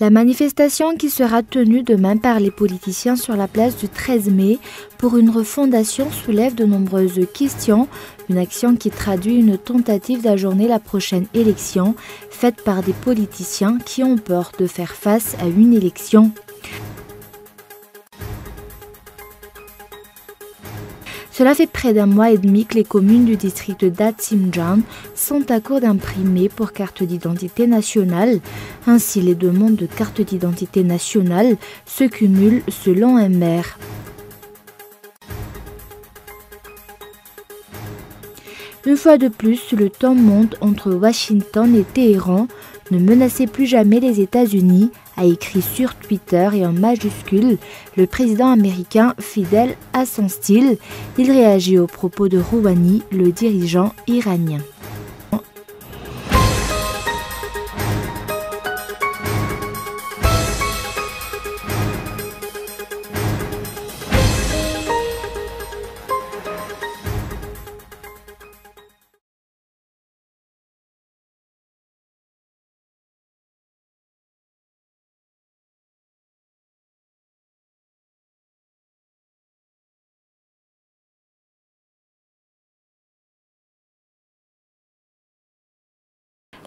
La manifestation qui sera tenue demain par les politiciens sur la place du 13 mai pour une refondation soulève de nombreuses questions. Une action qui traduit une tentative d'ajourner la prochaine élection faite par des politiciens qui ont peur de faire face à une élection. Cela fait près d'un mois et demi que les communes du district d'Atsimjan sont à court d'imprimés pour carte d'identité nationale. Ainsi, les demandes de carte d'identité nationale se cumulent selon un maire. Une fois de plus, le temps monte entre Washington et Téhéran. Ne menacez plus jamais les États-Unis, a écrit sur Twitter et en majuscule le président américain fidèle à son style. Il réagit aux propos de Rouhani, le dirigeant iranien.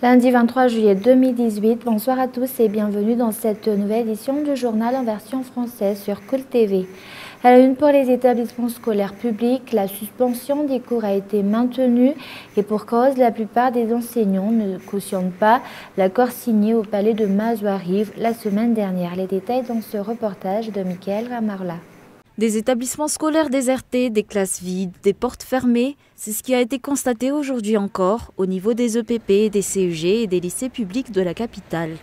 Lundi 23 juillet 2018, bonsoir à tous et bienvenue dans cette nouvelle édition du journal en version française sur Cool TV. À la une pour les établissements scolaires publics, la suspension des cours a été maintenue et pour cause, la plupart des enseignants ne cautionnent pas l'accord signé au palais de Mazouariv la semaine dernière. Les détails dans ce reportage de Mickaël Ramarla. Des établissements scolaires désertés, des classes vides, des portes fermées, c'est ce qui a été constaté aujourd'hui encore au niveau des EPP, des CEG et des lycées publics de la capitale.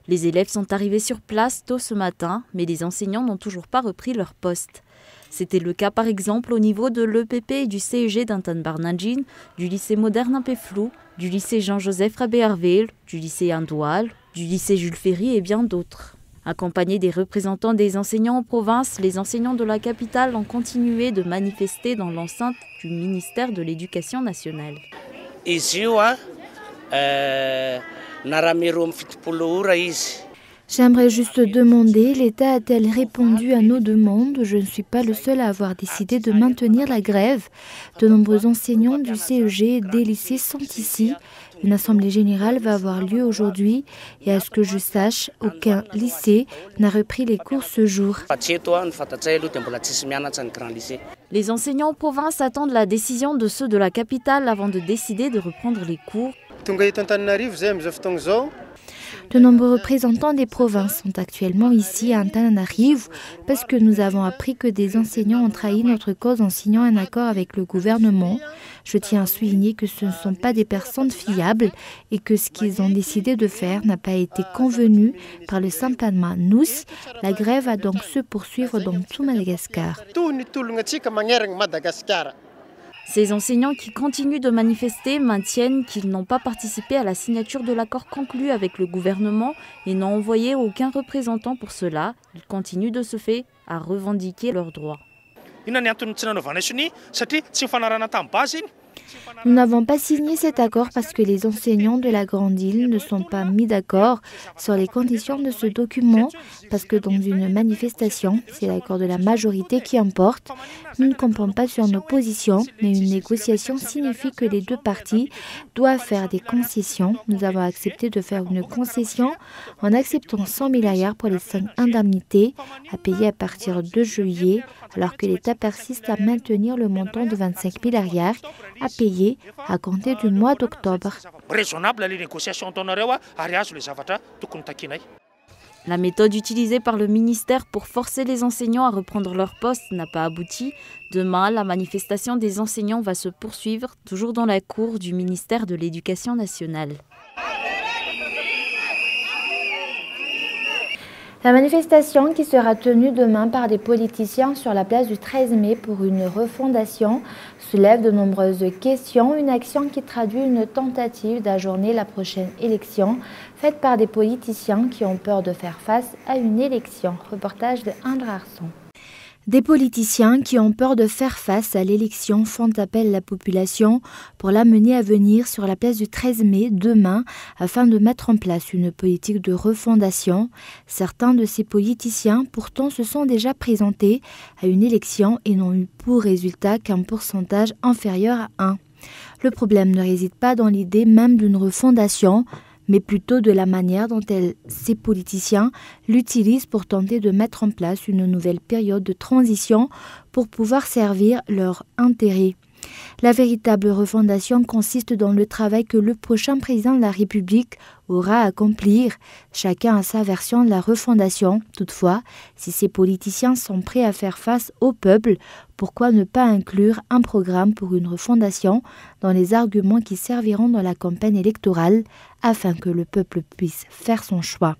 Les élèves sont arrivés sur place tôt ce matin, mais les enseignants n'ont toujours pas repris leur poste. C'était le cas par exemple au niveau de l'EPP et du CEG d'Intan Barnadjin, du lycée moderne Impeflou, du lycée Jean-Joseph Rabé-Hervél, du lycée Indoual, du lycée Jules Ferry et bien d'autres. Accompagnés des représentants des enseignants en province, les enseignants de la capitale ont continué de manifester dans l'enceinte du ministère de l'Éducation nationale. J'aimerais juste demander, l'État a-t-elle répondu à nos demandes? Je ne suis pas le seul à avoir décidé de maintenir la grève. De nombreux enseignants du CEG et des lycées sont ici. Une assemblée générale va avoir lieu aujourd'hui et à ce que je sache, aucun lycée n'a repris les cours ce jour. Les enseignants en province attendent la décision de ceux de la capitale avant de décider de reprendre les cours. De nombreux représentants des provinces sont actuellement ici à Antananarivo parce que nous avons appris que des enseignants ont trahi notre cause en signant un accord avec le gouvernement. Je tiens à souligner que ce ne sont pas des personnes fiables et que ce qu'ils ont décidé de faire n'a pas été convenu par le Sampanma Nous. La grève va donc se poursuivre dans tout Madagascar. Ces enseignants qui continuent de manifester maintiennent qu'ils n'ont pas participé à la signature de l'accord conclu avec le gouvernement et n'ont envoyé aucun représentant pour cela. Ils continuent de ce fait à revendiquer leurs droits. Nous n'avons pas signé cet accord parce que les enseignants de la Grande Île ne sont pas mis d'accord sur les conditions de ce document, parce que dans une manifestation, c'est l'accord de la majorité qui importe. Nous ne campons pas sur nos positions, mais une négociation signifie que les deux parties doivent faire des concessions. Nous avons accepté de faire une concession en acceptant 100 milliards pour les 5 indemnités à payer à partir de juillet, alors que l'État persiste à maintenir le montant de 25 milliards à payer à compter du mois d'octobre. La méthode utilisée par le ministère pour forcer les enseignants à reprendre leur poste n'a pas abouti. Demain, la manifestation des enseignants va se poursuivre, toujours dans la cour du ministère de l'Éducation nationale. La manifestation qui sera tenue demain par des politiciens sur la place du 13 mai pour une refondation soulève de nombreuses questions. Une action qui traduit une tentative d'ajourner la prochaine élection faite par des politiciens qui ont peur de faire face à une élection. Reportage de Indre Arson. Des politiciens qui ont peur de faire face à l'élection font appel à la population pour l'amener à venir sur la place du 13 mai demain afin de mettre en place une politique de refondation. Certains de ces politiciens pourtant se sont déjà présentés à une élection et n'ont eu pour résultat qu'un pourcentage inférieur à 1. Le problème ne réside pas dans l'idée même d'une refondation, mais plutôt de la manière dont ces politiciens l'utilisent pour tenter de mettre en place une nouvelle période de transition pour pouvoir servir leurs intérêts. La véritable refondation consiste dans le travail que le prochain président de la République aura à accomplir. Chacun a sa version de la refondation. Toutefois, si ces politiciens sont prêts à faire face au peuple, pourquoi ne pas inclure un programme pour une refondation dans les arguments qui serviront dans la campagne électorale afin que le peuple puisse faire son choix?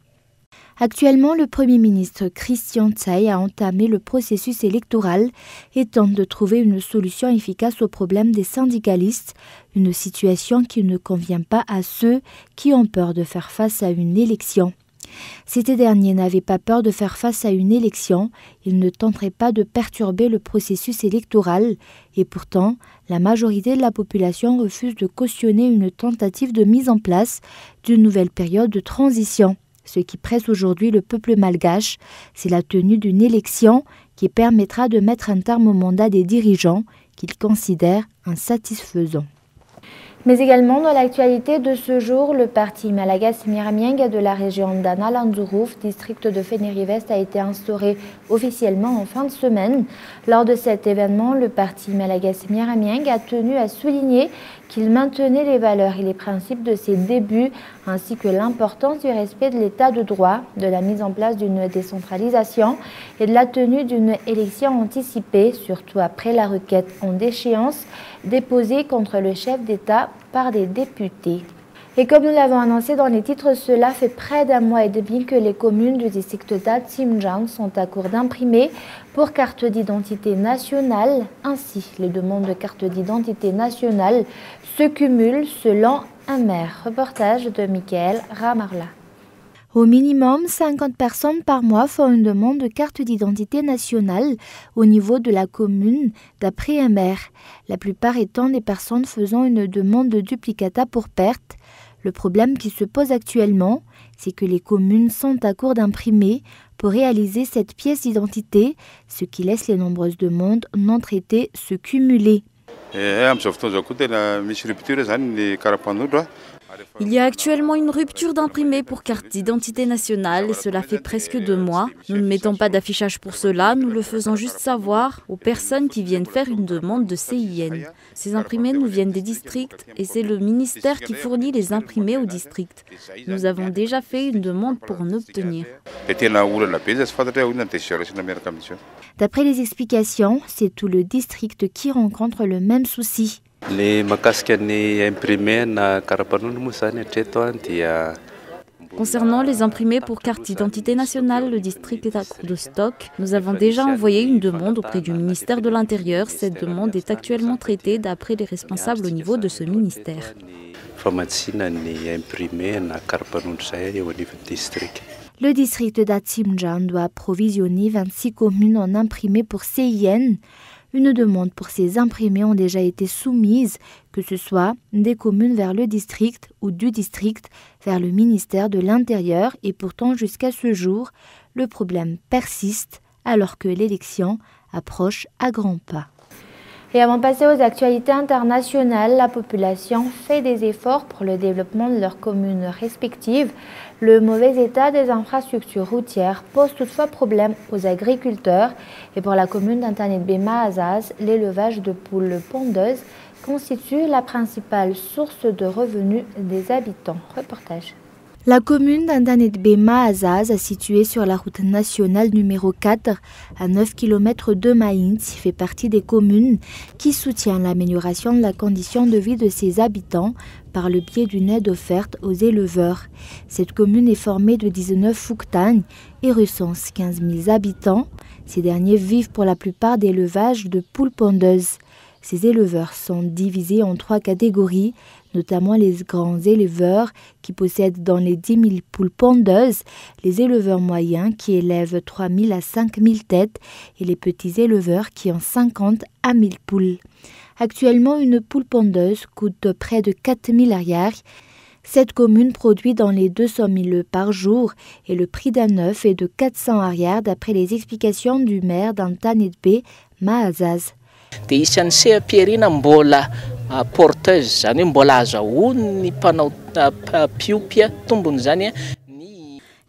Actuellement, le Premier ministre Christian Tsai a entamé le processus électoral et tente de trouver une solution efficace au problème des syndicalistes, une situation qui ne convient pas à ceux qui ont peur de faire face à une élection. Si ces derniers n'avaient pas peur de faire face à une élection, ils ne tenteraient pas de perturber le processus électoral et pourtant, la majorité de la population refuse de cautionner une tentative de mise en place d'une nouvelle période de transition. Ce qui presse aujourd'hui le peuple malgache, c'est la tenue d'une élection qui permettra de mettre un terme au mandat des dirigeants qu'ils considèrent insatisfaisants. Mais également dans l'actualité de ce jour, le parti Malagasy Miramieng de la région d'Analandzuruf, district de Fénérivest, a été instauré officiellement en fin de semaine. Lors de cet événement, le parti Malagasy Miramieng a tenu à souligner qu'il maintenait les valeurs et les principes de ses débuts, ainsi que l'importance du respect de l'état de droit, de la mise en place d'une décentralisation et de la tenue d'une élection anticipée, surtout après la requête en déchéance déposée contre le chef d'État par des députés. Et comme nous l'avons annoncé dans les titres, cela fait près d'un mois et demi que les communes du district d'Atsimjang sont à court d'imprimés pour carte d'identité nationale. Ainsi, les demandes de carte d'identité nationale se cumulent selon un maire. Reportage de Michael Ramarla. Au minimum, 50 personnes par mois font une demande de carte d'identité nationale au niveau de la commune, d'après un maire. La plupart étant des personnes faisant une demande de duplicata pour perte. Le problème qui se pose actuellement, c'est que les communes sont à court d'imprimés pour réaliser cette pièce d'identité, ce qui laisse les nombreuses demandes non traitées se cumuler. Il y a actuellement une rupture d'imprimé pour carte d'identité nationale et cela fait presque 2 mois. Nous ne mettons pas d'affichage pour cela, nous le faisons juste savoir aux personnes qui viennent faire une demande de CIN. Ces imprimés nous viennent des districts et c'est le ministère qui fournit les imprimés aux districts. Nous avons déjà fait une demande pour en obtenir. D'après les explications, c'est tout le district qui rencontre le même souci. Concernant les imprimés pour carte d'identité nationale, le district est à court de stock. Nous avons déjà envoyé une demande auprès du ministère de l'Intérieur. Cette demande est actuellement traitée d'après les responsables au niveau de ce ministère. Le district d'Atsimjang doit approvisionner 26 communes en imprimés pour CIN. Une demande pour ces imprimés ont déjà été soumises, que ce soit des communes vers le district ou du district vers le ministère de l'Intérieur. Et pourtant, jusqu'à ce jour, le problème persiste alors que l'élection approche à grands pas. Et avant de passer aux actualités internationales, la population fait des efforts pour le développement de leurs communes respectives. Le mauvais état des infrastructures routières pose toutefois problème aux agriculteurs. Et pour la commune d'Antanetbe-Mahazaz, l'élevage de poules pondeuses constitue la principale source de revenus des habitants. Reportage. La commune d'Antanetbe-Mahazaz, située sur la route nationale numéro 4, à 9 km de Mahintz, fait partie des communes qui soutiennent l'amélioration de la condition de vie de ses habitants par le biais d'une aide offerte aux éleveurs. Cette commune est formée de 19 fouktangs et recense 15 000 habitants. Ces derniers vivent pour la plupart d'élevage de poules pondeuses. Ces éleveurs sont divisés en 3 catégories, notamment les grands éleveurs qui possèdent dans les 10 000 poules pondeuses, les éleveurs moyens qui élèvent 3 000 à 5 000 têtes et les petits éleveurs qui ont 50 à 1 000 poules. Actuellement, une poule pondeuse coûte près de 4 000 arrières. Cette commune produit dans les 200 000 œufs par jour et le prix d'un œuf est de 400 arrières d'après les explications du maire d'Antanetbe, Mahazaz.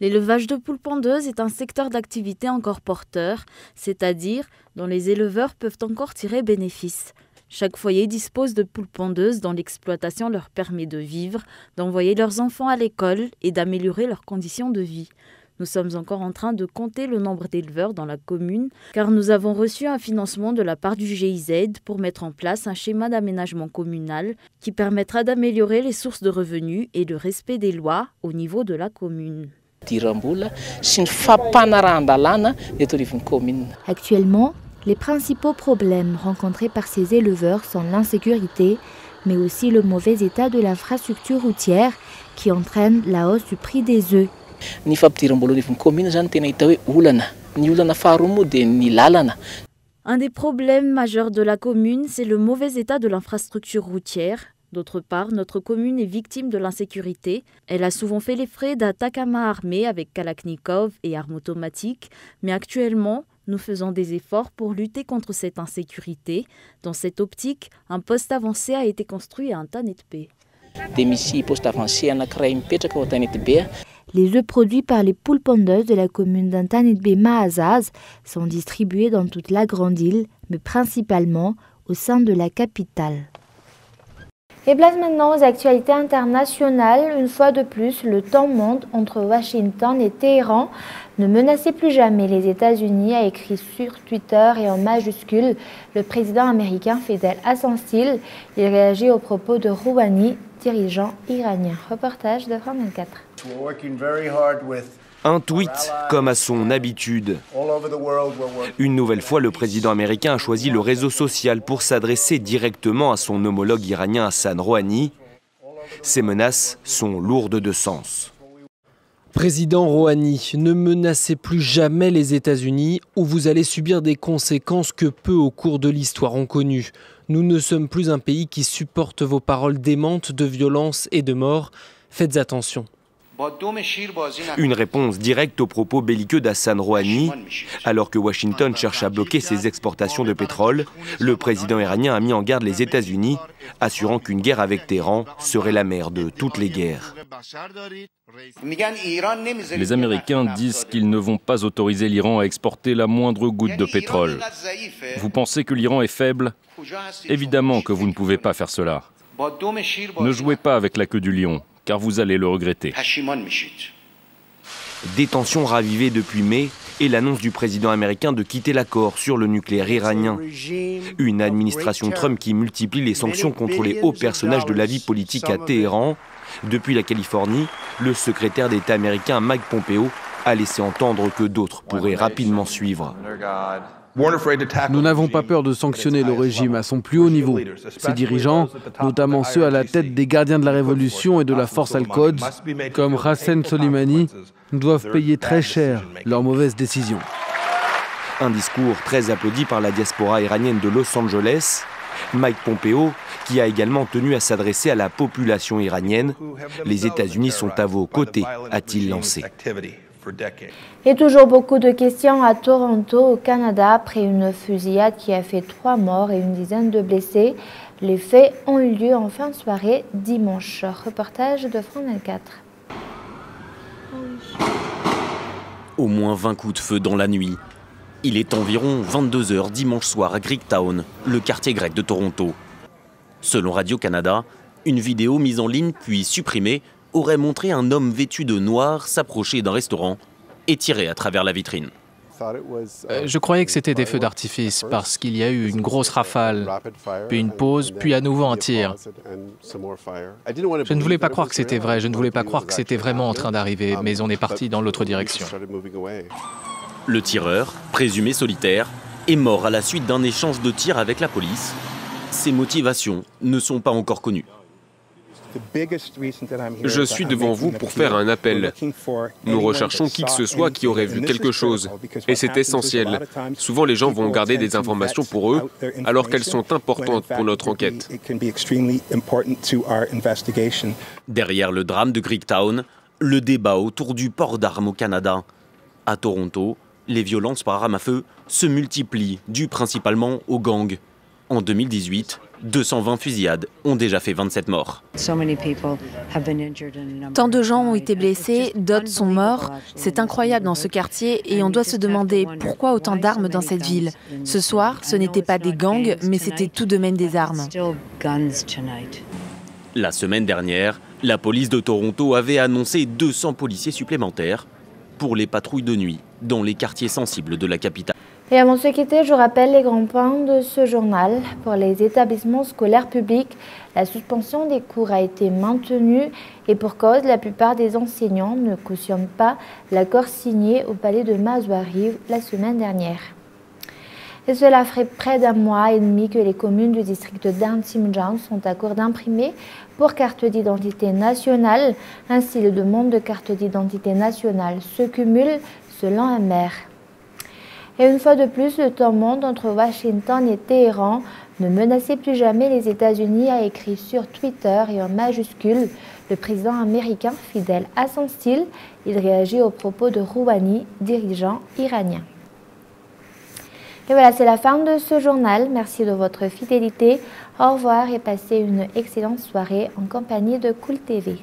L'élevage de poules pondeuses est un secteur d'activité encore porteur, c'est-à-dire dont les éleveurs peuvent encore tirer bénéfice. Chaque foyer dispose de poules pondeuses dont l'exploitation leur permet de vivre, d'envoyer leurs enfants à l'école et d'améliorer leurs conditions de vie. Nous sommes encore en train de compter le nombre d'éleveurs dans la commune car nous avons reçu un financement de la part du GIZ pour mettre en place un schéma d'aménagement communal qui permettra d'améliorer les sources de revenus et le respect des lois au niveau de la commune. Actuellement, les principaux problèmes rencontrés par ces éleveurs sont l'insécurité, mais aussi le mauvais état de l'infrastructure routière qui entraîne la hausse du prix des œufs. Un des problèmes majeurs de la commune, c'est le mauvais état de l'infrastructure routière. D'autre part, notre commune est victime de l'insécurité. Elle a souvent fait les frais d'attaques à main armée avec Kalachnikov et armes automatiques, mais actuellement, nous faisons des efforts pour lutter contre cette insécurité. Dans cette optique, un poste avancé a été construit à Antanetbe. Les œufs produits par les poules pondeuses de la commune d'Antanetbe Mahazaz sont distribués dans toute la grande île, mais principalement au sein de la capitale. Et place maintenant aux actualités internationales. Une fois de plus, le temps monte entre Washington et Téhéran. Ne menacez plus jamais les États-Unis, a écrit sur Twitter et en majuscule le président américain fidèle à son style. Il réagit aux propos de Rouhani, dirigeant iranien. Reportage de France 24. Un tweet comme à son habitude. Une nouvelle fois, le président américain a choisi le réseau social pour s'adresser directement à son homologue iranien Hassan Rouhani. Ces menaces sont lourdes de sens. Président Rouhani, ne menacez plus jamais les États-Unis ou vous allez subir des conséquences que peu au cours de l'histoire ont connues. Nous ne sommes plus un pays qui supporte vos paroles démentes de violence et de mort. Faites attention. Une réponse directe aux propos belliqueux d'Hassan Rouhani. Alors que Washington cherche à bloquer ses exportations de pétrole, le président iranien a mis en garde les États-Unis, assurant qu'une guerre avec Téhéran serait la mère de toutes les guerres. Les Américains disent qu'ils ne vont pas autoriser l'Iran à exporter la moindre goutte de pétrole. Vous pensez que l'Iran est faible? Évidemment que vous ne pouvez pas faire cela. Ne jouez pas avec la queue du lion, car vous allez le regretter. Des tensions ravivées depuis mai et l'annonce du président américain de quitter l'accord sur le nucléaire iranien. Une administration Trump qui multiplie les sanctions contre les hauts personnages de la vie politique à Téhéran. Depuis la Californie, le secrétaire d'État américain Mike Pompeo a laissé entendre que d'autres pourraient rapidement suivre. Nous n'avons pas peur de sanctionner le régime à son plus haut niveau. Ses dirigeants, notamment ceux à la tête des gardiens de la révolution et de la force Al-Quds, comme Qassem Soleimani, doivent payer très cher leurs mauvaises décisions. Un discours très applaudi par la diaspora iranienne de Los Angeles. Mike Pompeo, qui a également tenu à s'adresser à la population iranienne. Les États-Unis sont à vos côtés, a-t-il lancé. Et toujours beaucoup de questions à Toronto, au Canada, après une fusillade qui a fait 3 morts et une dizaine de blessés. Les faits ont eu lieu en fin de soirée dimanche. Reportage de France 24. Au moins 20 coups de feu dans la nuit. Il est environ 22 h dimanche soir à Greektown, le quartier grec de Toronto. Selon Radio-Canada, une vidéo mise en ligne puis supprimée aurait montré un homme vêtu de noir s'approcher d'un restaurant et tirer à travers la vitrine. Je croyais que c'était des feux d'artifice parce qu'il y a eu une grosse rafale, puis une pause, puis à nouveau un tir. Je ne voulais pas croire que c'était vrai, je ne voulais pas croire que c'était vraiment en train d'arriver, mais on est parti dans l'autre direction. Le tireur, présumé solitaire, est mort à la suite d'un échange de tirs avec la police. Ses motivations ne sont pas encore connues. Je suis devant vous pour faire un appel. Nous recherchons qui que ce soit qui aurait vu quelque chose. Et c'est essentiel. Souvent, les gens vont garder des informations pour eux, alors qu'elles sont importantes pour notre enquête. Derrière le drame de Greektown, le débat autour du port d'armes au Canada. À Toronto, les violences par arme à feu se multiplient, dues principalement aux gangs. En 2018, 220 fusillades ont déjà fait 27 morts. Tant de gens ont été blessés, d'autres sont morts. C'est incroyable dans ce quartier et on doit se demander pourquoi autant d'armes dans cette ville. Ce soir, ce n'était pas des gangs, mais c'était tout de même des armes. La semaine dernière, la police de Toronto avait annoncé 200 policiers supplémentaires pour les patrouilles de nuit dans les quartiers sensibles de la capitale. Et avant de se quitter, je rappelle les grands points de ce journal. Pour les établissements scolaires publics, la suspension des cours a été maintenue et pour cause, la plupart des enseignants ne cautionnent pas l'accord signé au palais de Mazoari la semaine dernière. Et cela ferait près d'un mois et demi que les communes du district d'Antimjan sont à court d'imprimés pour carte d'identité nationale. Ainsi, les demandes de carte d'identité nationale se cumulent selon un maire. Et une fois de plus, le temps monte entre Washington et Téhéran. Ne menacez plus jamais les États-Unis, a écrit sur Twitter et en majuscule le président américain fidèle à son style. Il réagit aux propos de Rouhani, dirigeant iranien. Et voilà, c'est la fin de ce journal. Merci de votre fidélité. Au revoir et passez une excellente soirée en compagnie de Cool TV.